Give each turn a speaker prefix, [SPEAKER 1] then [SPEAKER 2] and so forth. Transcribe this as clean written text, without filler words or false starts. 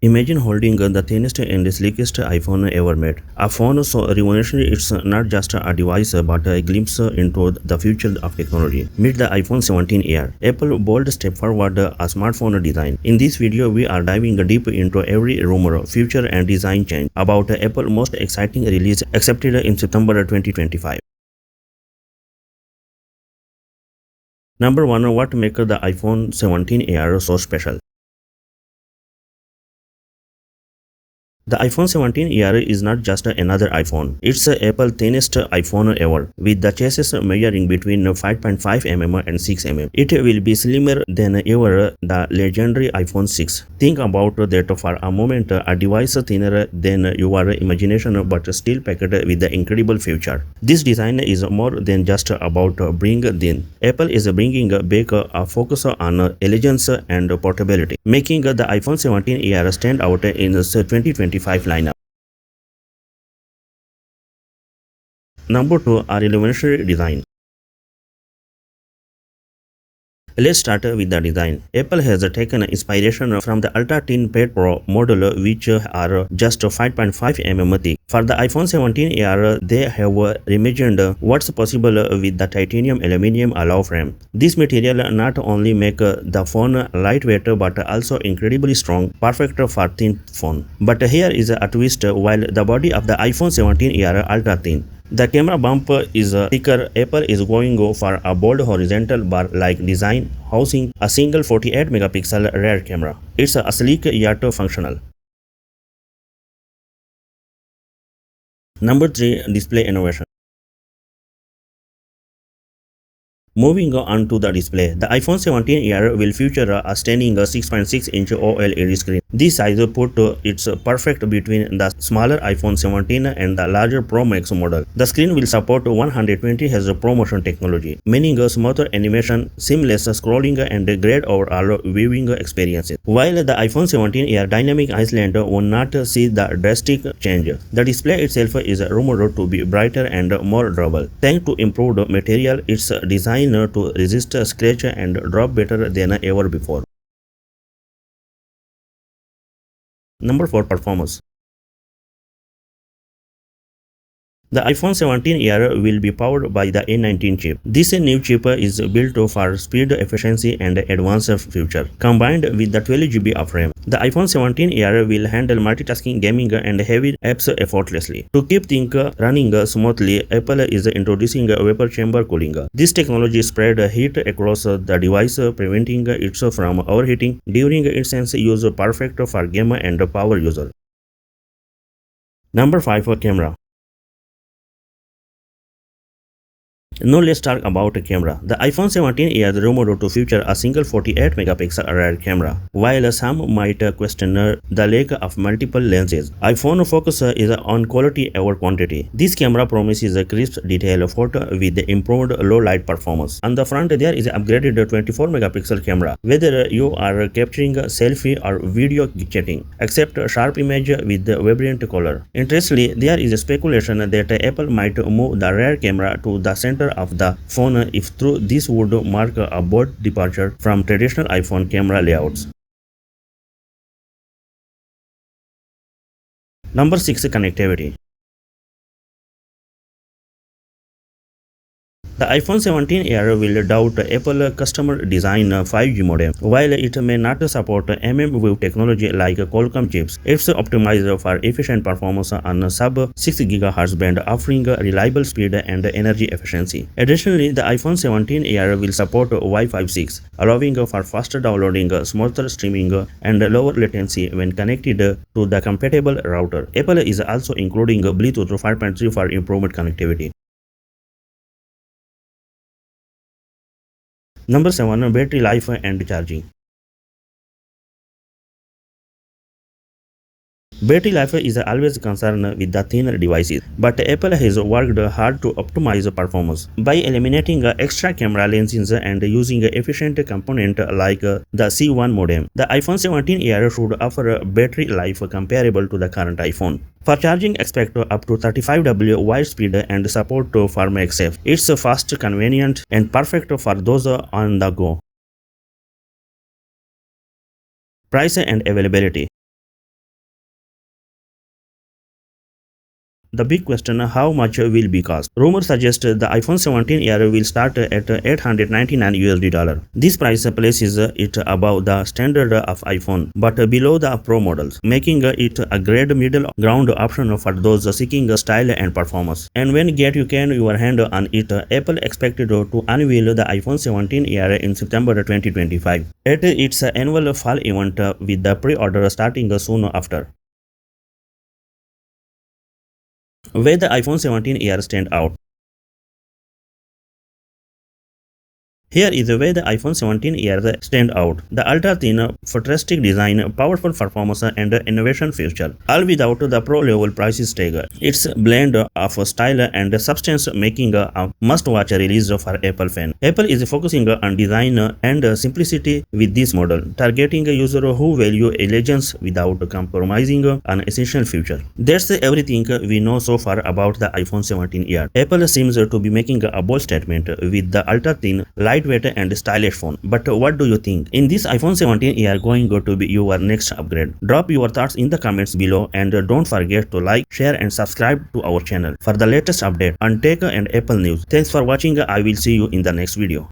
[SPEAKER 1] Imagine holding the thinnest and sleekest iPhone ever made. A phone so revolutionary it's not just a device but a glimpse into the future of technology. Meet the iPhone 17 Air. Apple bold step forward a smartphone design. In this video, we are diving deep into every rumor, future and design change about Apple's most exciting release accepted in September 2025. Number 1. What makes the iPhone 17 Air so special? The iPhone 17 Air is not just another iPhone. It's Apple's thinnest iPhone ever, with the chassis measuring between 5.5 mm and 6 mm. It will be slimmer than ever the legendary iPhone 6. Think about that for a moment, a device thinner than your imagination but still packed with the incredible future. This design is more than just about being thin. Apple is bringing back a focus on elegance and portability, making the iPhone 17 Air stand out in the 2025 lineup. Number 2. A revolutionary design. Let's start with the design. Apple has taken inspiration from the Ultra Thin Pad Pro model, which are just 5.5 mm thick. For the iPhone 17 Air, they have reimagined what's possible with the titanium aluminum alloy frame. This material not only makes the phone lightweight but also incredibly strong, perfect for thin phone. But here is a twist: while the body of the iPhone 17 Air ultra thin, the camera bump is thicker. Apple is going for a bold horizontal bar-like design, housing a single 48 megapixel rear camera. It's a sleek yet functional. Number 3. Display innovation. Moving on to the display, the iPhone 17 Air will feature a stunning 6.6-inch OLED screen. This size put it's perfect between the smaller iPhone 17 and the larger Pro Max model. The screen will support 120Hz ProMotion technology, meaning smoother animation, seamless scrolling, and great overall viewing experiences. While the iPhone 17 Air Dynamic Island will not see the drastic change, the display itself is rumored to be brighter and more durable. Thanks to improved material, its design to resist scratch and drop better than ever before. Number 4. Performance. The iPhone 17 Air will be powered by the A19 chip. This new chip is built for speed, efficiency, and advanced feature, combined with the 12GB of RAM. The iPhone 17 Air will handle multitasking, gaming, and heavy apps effortlessly. To keep things running smoothly, Apple is introducing vapor chamber cooling. This technology spreads heat across the device, preventing it from overheating during its use, perfect for game and power user. Number 5. Camera. Now let's talk about the camera. The iPhone 17 is rumored to feature a single 48 megapixel rear camera, while some might question the lack of multiple lenses. iPhone focus is on quality over quantity. This camera promises a crisp, detailed photo with improved low light performance. On the front, there is an upgraded 24 megapixel camera, whether you are capturing selfie or video chatting, except sharp image with vibrant color. Interestingly, there is speculation that Apple might move the rear camera to the center of the phone. If true, this would mark a bold departure from traditional iPhone camera layouts. Number 6. Connectivity. The iPhone 17 Air will doubt Apple customer design 5G modem. While it may not support mmWave technology like Qualcomm chips, it's optimized for efficient performance on sub-6 GHz band, offering reliable speed and energy efficiency. Additionally, the iPhone 17 Air will support Wi-Fi 6, allowing for faster downloading, smoother streaming, and lower latency when connected to the compatible router. Apple is also including Bluetooth 5.3 for improved connectivity. Number 7. Battery life and charging. Battery life is always a concern with the thinner devices, but Apple has worked hard to optimize performance. By eliminating extra camera lenses and using efficient components like the C1 modem, the iPhone 17 Air should offer battery life comparable to the current iPhone. For charging, expect up to 35W wide speed and support for MagSafe. It's fast, convenient, and perfect for those on the go. Price and availability. The big question: how much will be cost? Rumors suggest the iPhone 17 Air will start at $899. This price places it above the standard of iPhone, but below the Pro models, making it a great middle ground option for those seeking style and performance. And when you can your hand on it, Apple expected to unveil the iPhone 17 Air in September 2025 at its annual fall event, with the pre-order starting soon after. Where the iPhone 17 Air stand out. Here is where the iPhone 17 Air stand out. The ultra-thin, futuristic design, powerful performance, and innovation feature, all without the pro-level price tag. It's a blend of style and substance, making a must-watch release for Apple fans. Apple is focusing on design and simplicity with this model, targeting users who value elegance without compromising on essential features. That's everything we know so far about the iPhone 17 Air. Apple seems to be making a bold statement with the ultra-thin, lightweight and stylish phone. But what do you think? In this iPhone 17 Air going to be your next upgrade? Drop your thoughts in the comments below, and don't forget to like, share and subscribe to our channel for the latest update on tech and Apple news. Thanks for watching. I will see you in the next video.